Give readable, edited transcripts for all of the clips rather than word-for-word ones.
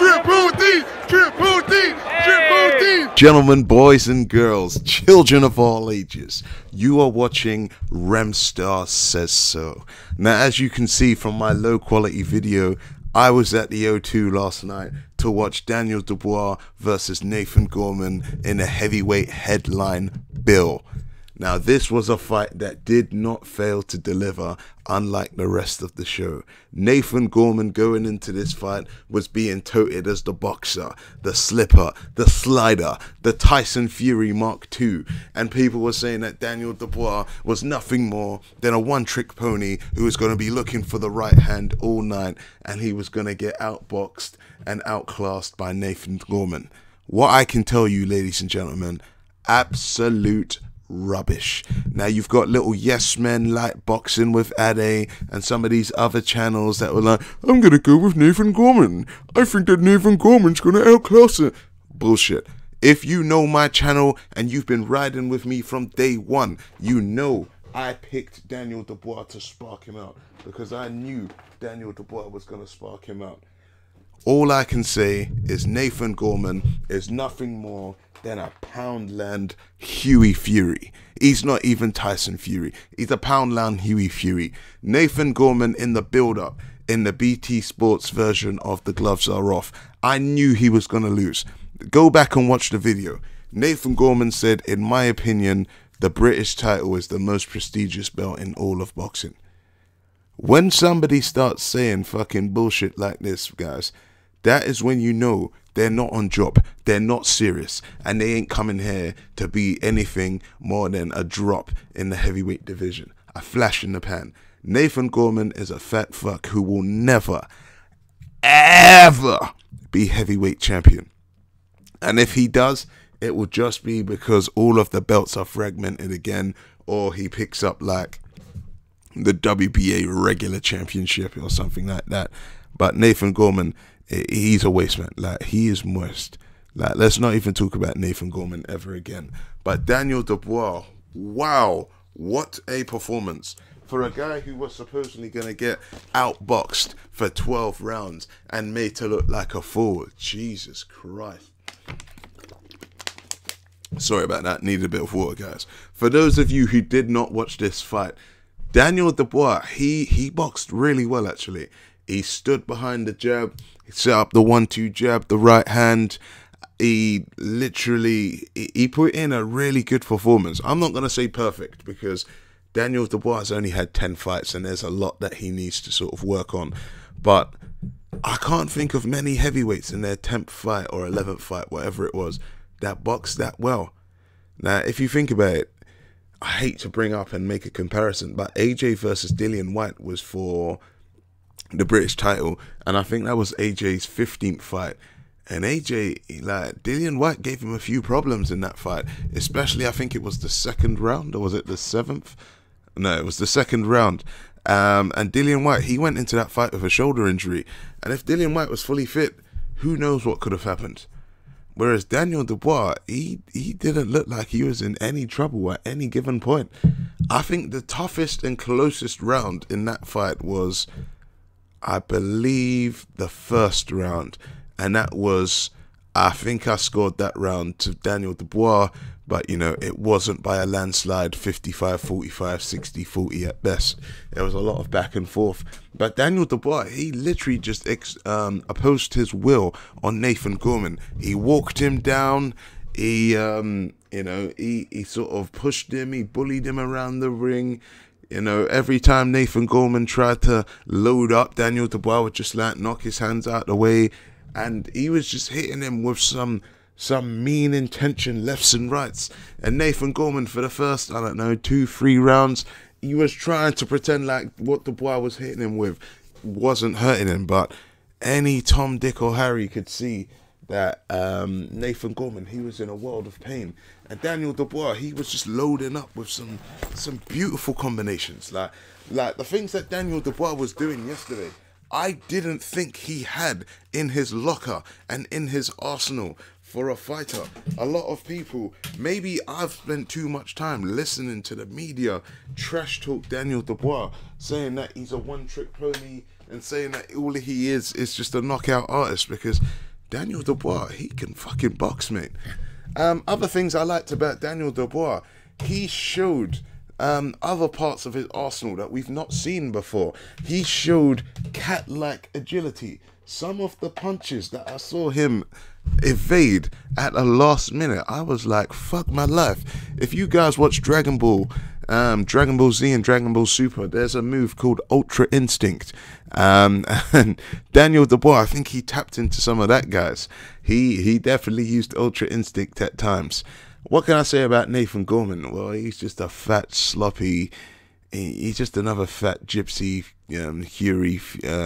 Triple D! Triple D! Triple D! Gentlemen, boys and girls, children of all ages, you are watching Remstar Says So. Now, as you can see from my low quality video, I was at the O2 last night to watch Daniel Dubois versus Nathan Gorman in a heavyweight headline bill. Now, this was a fight that did not fail to deliver, unlike the rest of the show. Nathan Gorman going into this fight was being touted as the boxer, the slipper, the slider, the Tyson Fury Mark II. And people were saying that Daniel Dubois was nothing more than a one-trick pony who was going to be looking for the right hand all night, and he was going to get outboxed and outclassed by Nathan Gorman. What I can tell you, ladies and gentlemen, absolute rubbish. Now you've got little yes men like Boxing with Ade and some of these other channels that were like, I'm gonna go with Nathan Gorman. I think that Nathan Gorman's gonna outclass it. Bullshit. If you know my channel and you've been riding with me from day one, you know I picked Daniel Dubois to spark him out because I knew Daniel Dubois was gonna spark him out. All I can say is Nathan Gorman is nothing more than a Poundland Huey Fury. He's not even Tyson Fury. He's a Poundland Huey Fury. Nathan Gorman in the build-up, in the BT Sports version of The Gloves Are Off, I knew he was going to lose. Go back and watch the video. Nathan Gorman said, in my opinion, the British title is the most prestigious belt in all of boxing. When somebody starts saying fucking bullshit like this, guys, that is when you know they're not on job, they're not serious, and they ain't coming here to be anything more than a drop in the heavyweight division, a flash in the pan. Nathan Gorman is a fat fuck who will never, ever be heavyweight champion. And if he does, it will just be because all of the belts are fragmented again, or he picks up like the WBA regular championship or something like that. But Nathan Gorman, he's a waste man. Like, he is moist. Like, let's not even talk about Nathan Gorman ever again. But Daniel Dubois, wow, what a performance for a guy who was supposedly going to get outboxed for 12 rounds and made to look like a fool. Jesus Christ. Sorry about that. Needed a bit of water, guys. For those of you who did not watch this fight, Daniel Dubois, he boxed really well, actually. He stood behind the jab, he set up the 1-2 jab, the right hand. He literally, he put in a really good performance. I'm not going to say perfect because Daniel Dubois has only had 10 fights and there's a lot that he needs to sort of work on. But I can't think of many heavyweights in their 10th fight or 11th fight, whatever it was, that boxed that well. Now, if you think about it, I hate to bring up and make a comparison, but AJ versus Dillian Whyte was for the British title, and I think that was AJ's 15th fight. And AJ, like, Dillian Whyte gave him a few problems in that fight, especially I think it was the second round, or was it the 7th? No, it was the second round. And Dillian Whyte, he went into that fight with a shoulder injury, and if Dillian Whyte was fully fit, who knows what could have happened. Whereas Daniel Dubois, he didn't look like he was in any trouble at any given point. I think the toughest and closest round in that fight was, I believe, the first round, and that was, I think I scored that round to Daniel Dubois, but you know, it wasn't by a landslide, 55-45, 60-40 at best. There was a lot of back and forth, but Daniel Dubois, he literally just opposed his will on Nathan Gorman. He walked him down, he you know, he sort of pushed him, he bullied him around the ring. You know, every time Nathan Gorman tried to load up, Daniel Dubois would just like knock his hands out the way, and he was just hitting him with some mean intention lefts and rights. And Nathan Gorman, for the first, I don't know, 2-3 rounds, he was trying to pretend like what Dubois was hitting him with wasn't hurting him, but any Tom, Dick or Harry could see that Nathan Gorman, he was in a world of pain. And Daniel Dubois, he was just loading up with some beautiful combinations. Like the things that Daniel Dubois was doing yesterday, I didn't think he had in his locker and in his arsenal for a fighter. A lot of people, maybe I've spent too much time listening to the media trash talk Daniel Dubois, saying that he's a one-trick pony and saying that all he is just a knockout artist, because Daniel Dubois, he can fucking box, mate. Other things I liked about Daniel Dubois, he showed other parts of his arsenal that we've not seen before. He showed cat-like agility. Some of the punches that I saw him evade at the last minute, I was like, fuck my life. If you guys watch Dragon Ball Z and Dragon Ball Super, there's a move called Ultra Instinct. And Daniel Dubois, I think he tapped into some of that, guys. He definitely used Ultra Instinct at times. What can I say about Nathan Gorman? Well, he's just a fat, sloppy, he's just another fat gypsy,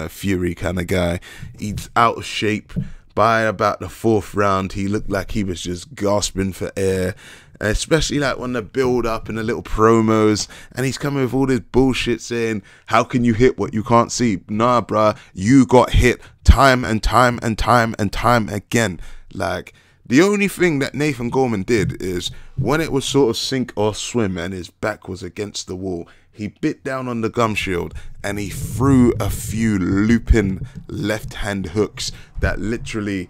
Fury kind of guy. He's out of shape. By about the 4th round, he looked like he was just gasping for air, especially like on the build up and the little promos, and he's coming with all this bullshit saying, how can you hit what you can't see? Nah, bruh, you got hit time and time and time and time again. Like, the only thing that Nathan Gorman did is when it was sort of sink or swim and his back was against the wall, he bit down on the gum shield and he threw a few looping left-hand hooks that literally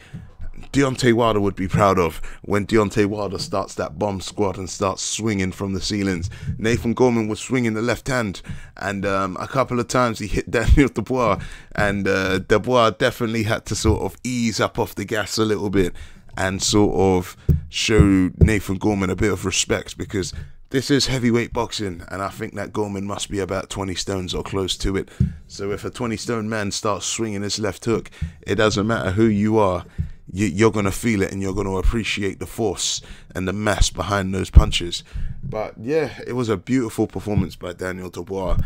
Deontay Wilder would be proud of. When Deontay Wilder starts that bomb squad and starts swinging from the ceilings, Nathan Gorman was swinging the left hand, and a couple of times he hit Daniel Dubois, and Dubois definitely had to sort of ease up off the gas a little bit and sort of show Nathan Gorman a bit of respect, because this is heavyweight boxing, and I think that Gorman must be about 20 stones or close to it. So if a 20-stone man starts swinging his left hook, it doesn't matter who you are, you're going to feel it, and you're going to appreciate the force and the mass behind those punches. But yeah, it was a beautiful performance by Daniel Dubois.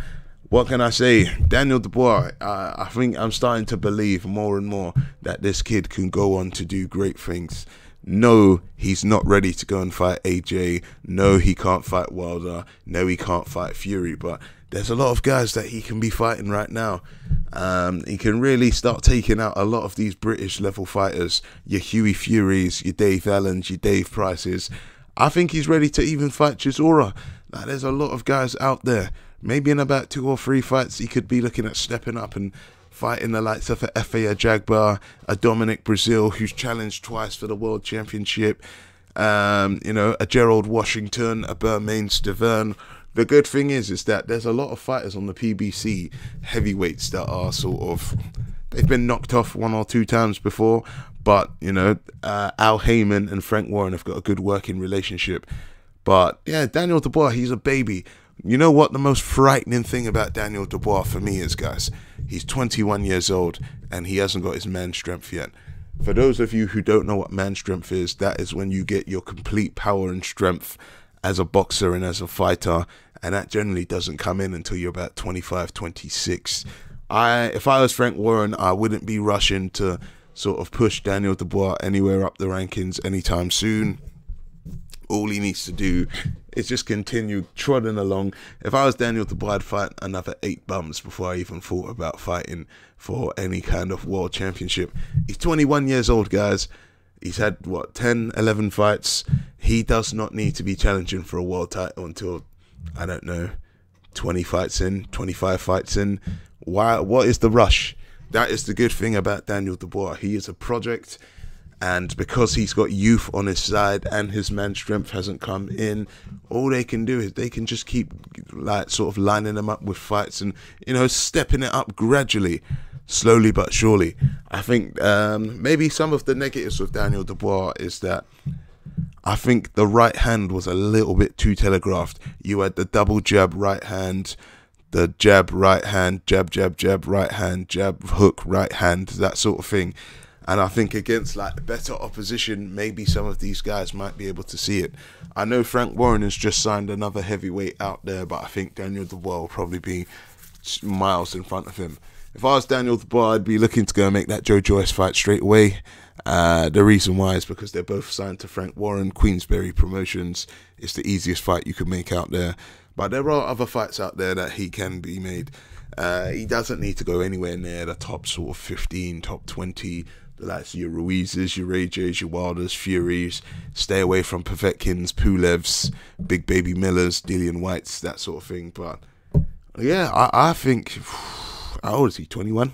What can I say? Daniel Dubois, I think I'm starting to believe more and more that this kid can go on to do great things. No, he's not ready to go and fight AJ. No, he can't fight Wilder. No, he can't fight Fury. But there's a lot of guys that he can be fighting right now. He can really start taking out a lot of these British level fighters. Your Hughie Furies, your Dave Allens, your Dave Prices. I think he's ready to even fight Chisora. Now, there's a lot of guys out there. Maybe in about 2 or 3 fights, he could be looking at stepping up and fighting the likes of a Efe Ajagba, a Dominic Brazil, who's challenged twice for the World Championship, a Gerald Washington, a Bermain Stavern. The good thing is that there's a lot of fighters on the PBC heavyweights that are sort of, they've been knocked off 1 or 2 times before, but, Al Heyman and Frank Warren have got a good working relationship. But, yeah, Daniel Dubois, he's a baby. You know what the most frightening thing about Daniel Dubois for me is, guys? He's 21 years old and he hasn't got his man strength yet. For those of you who don't know what man strength is, that is when you get your complete power and strength as a boxer and as a fighter, and that generally doesn't come in until you're about 25, 26. If I was Frank Warren, I wouldn't be rushing to sort of push Daniel Dubois anywhere up the rankings anytime soon. All he needs to do is just continue trotting along. If I was Daniel Dubois, I'd fight another 8 bums before I even thought about fighting for any kind of world championship. He's 21 years old, guys. He's had, 10, 11 fights. He does not need to be challenging for a world title until, I don't know, 20 fights in, 25 fights in. Why? What is the rush? That is the good thing about Daniel Dubois. He is a project. And because he's got youth on his side and his man strength hasn't come in, all they can do is they can just keep sort of lining him up with fights and, stepping it up gradually, slowly but surely. I think maybe some of the negatives with Daniel Dubois is that I think the right hand was a little bit too telegraphed. You had the double jab right hand, the jab right hand, jab, jab, jab, right hand, jab, hook, right hand, that sort of thing. And I think against better opposition, maybe some of these guys might be able to see it. I know Frank Warren has just signed another heavyweight out there, but I think Daniel Dubois will probably be miles in front of him. If I was Daniel Dubois, I'd be looking to go and make that Joe Joyce fight straight away. The reason why is because they're both signed to Frank Warren, Queensberry Promotions. It's the easiest fight you can make out there. But there are other fights out there that he can be made. He doesn't need to go anywhere near the top sort of 15, top 20. Like your Ruizes, your AJs, your Wilders, Furies. Stay away from Povetkins, Pulevs, Big Baby Millers, Dillian Whites, that sort of thing. But yeah, I think, how old is he? 21?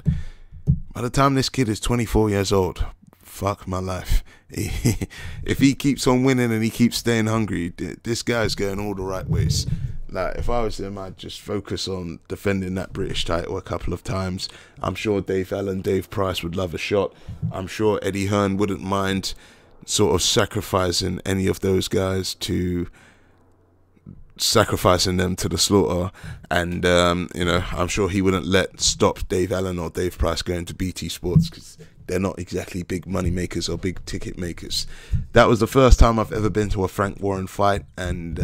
By the time this kid is 24 years old, fuck my life. If he keeps on winning and he keeps staying hungry, this guy's going all the right ways. Like, if I was him, I'd just focus on defending that British title a couple of times. I'm sure Dave Allen, Dave Price would love a shot. I'm sure Eddie Hearn wouldn't mind sort of sacrificing any of those guys to sacrificing them to the slaughter. And you know, I'm sure he wouldn't stop Dave Allen or Dave Price going to BT Sports, because they're not exactly big money makers or big ticket makers. That was the first time I've ever been to a Frank Warren fight, and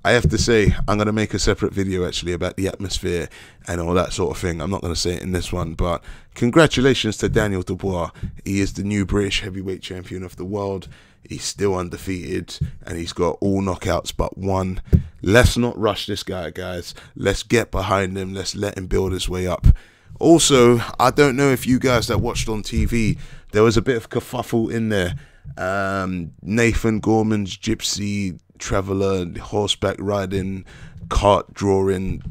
I have to say, I'm going to make a separate video actually about the atmosphere and all that sort of thing. I'm not going to say it in this one, but congratulations to Daniel Dubois. He is the new British heavyweight champion of the world. He's still undefeated, and he's got all knockouts but one. Let's not rush this guy, guys. Let's get behind him. Let's let him build his way up. Also, I don't know if you guys that watched on TV, there was a bit of kerfuffle in there. Nathan Gorman's gypsy traveller, horseback riding, cart drawing,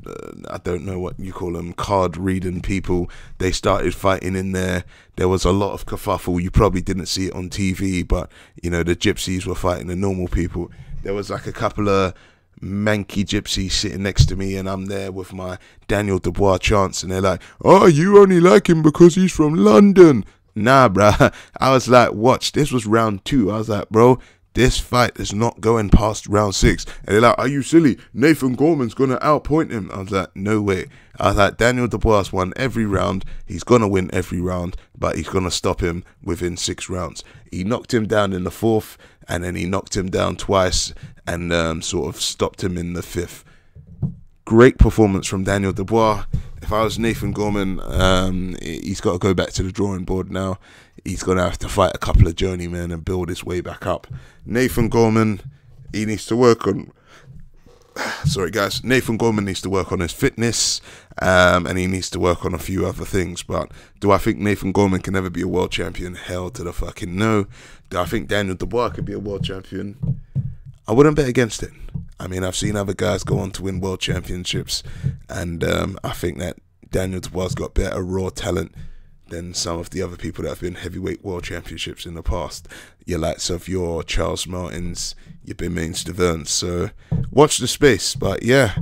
I don't know what you call them, card reading people. They started fighting in there. There was a lot of kerfuffle. You probably didn't see it on TV, but you know, the gypsies were fighting the normal people. There was like a couple of manky gypsies sitting next to me, and I'm there with my Daniel Dubois chants, and they're like, oh, you only like him because he's from London. Nah, bruh. I was like, watch, this was round 2. I was like, bro, this fight is not going past round 6. And they're like, are you silly? Nathan Gorman's going to outpoint him. I was like, no way. I was like, Daniel Dubois won every round. He's going to win every round, but he's going to stop him within 6 rounds. He knocked him down in the 4th, and then he knocked him down twice and sort of stopped him in the 5th. Great performance from Daniel Dubois. If I was Nathan Gorman, he's got to go back to the drawing board now. He's going to have to fight a couple of journeymen and build his way back up. Nathan Gorman, he needs to work on... Sorry, guys. Nathan Gorman needs to work on his fitness, and he needs to work on a few other things. But do I think Nathan Gorman can ever be a world champion? Hell to the fucking no. Do I think Daniel Dubois could be a world champion? I wouldn't bet against it. I mean, I've seen other guys go on to win world championships, and I think that Daniel Dubois got better raw talent than some of the other people that have been heavyweight world championships in the past. Your likes of your Charles Martins, your Bimain Steverns. So watch the space. But yeah,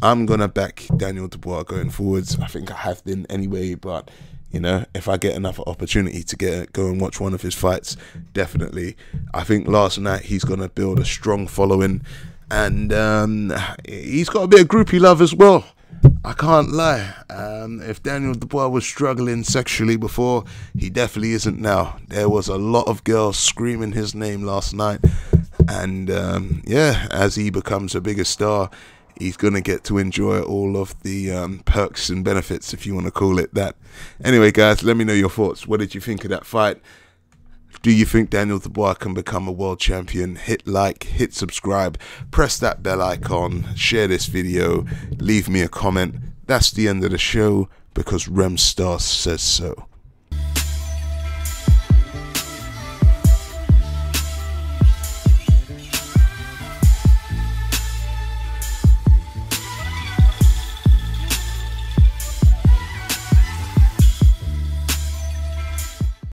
I'm going to back Daniel Dubois going forwards. I think I have been anyway, but you know, if I get another opportunity to go and watch one of his fights, definitely. I think last night he's going to build a strong following, and he's got a bit of groupie love as well. I can't lie. If Daniel Dubois was struggling sexually before, he definitely isn't now. There was a lot of girls screaming his name last night, and yeah, as he becomes a bigger star, he's going to get to enjoy all of the perks and benefits, if you want to call it that. Anyway, guys, let me know your thoughts. What did you think of that fight? Do you think Daniel Dubois can become a world champion? Hit like, hit subscribe, press that bell icon, share this video, leave me a comment. That's the end of the show, because Remstar says so.